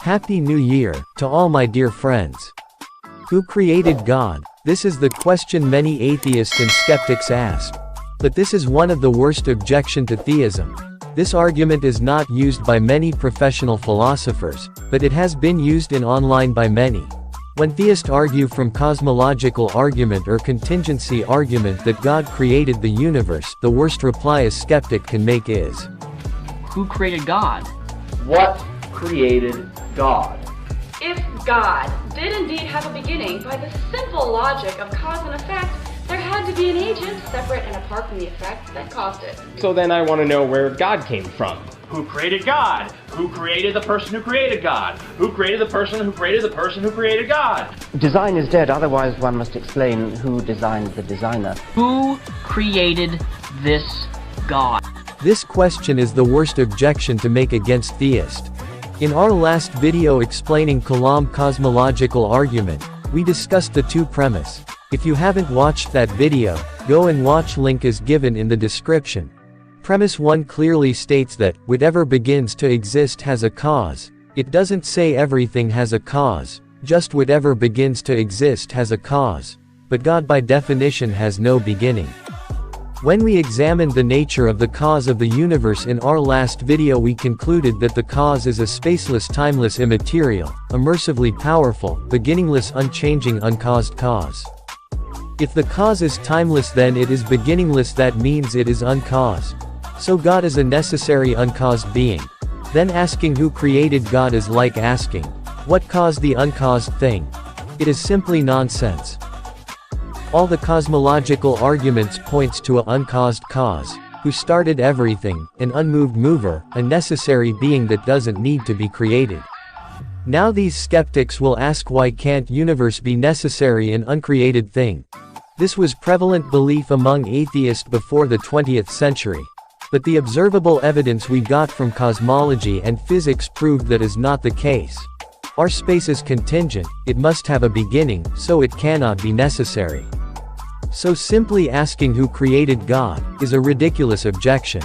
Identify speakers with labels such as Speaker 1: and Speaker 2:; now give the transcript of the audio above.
Speaker 1: Happy New Year, to all my dear friends. Who created God? This is the question many atheists and skeptics ask. But this is one of the worst objections to theism. This argument is not used by many professional philosophers, but it has been used in online by many. When theists argue from cosmological argument or contingency argument that God created the universe, the worst reply a skeptic can make is,
Speaker 2: who created God?
Speaker 3: What created God?
Speaker 4: If God did indeed have a beginning, by the simple logic of cause and effect, there had to be an agent, separate and apart from the effect, that caused it.
Speaker 3: So then I want to know where God came from.
Speaker 5: Who created God? Who created the person who created God? Who created the person who created the person who created God?
Speaker 6: Design is dead, otherwise one must explain who designed the designer.
Speaker 2: Who created this God?
Speaker 1: This question is the worst objection to make against theist. In our last video explaining Kalam cosmological argument, we discussed the two premise. If you haven't watched that video, go and watch, link is given in the description. Premise 1 clearly states that, whatever begins to exist has a cause. It doesn't say everything has a cause, just whatever begins to exist has a cause. But God by definition has no beginning. When we examined the nature of the cause of the universe in our last video, we concluded that the cause is a spaceless, timeless, immaterial, immersively powerful, beginningless, unchanging, uncaused cause. If the cause is timeless, then it is beginningless, that means it is uncaused. So God is a necessary uncaused being. Then asking who created God is like asking, what caused the uncaused thing? It is simply nonsense. All the cosmological arguments points to an uncaused cause, who started everything, an unmoved mover, a necessary being that doesn't need to be created. Now these skeptics will ask, why can't universe be necessary an uncreated thing? This was prevalent belief among atheists before the 20th century. But the observable evidence we got from cosmology and physics proved that is not the case. Our space is contingent, it must have a beginning, so it cannot be necessary. So simply asking who created God is a ridiculous objection.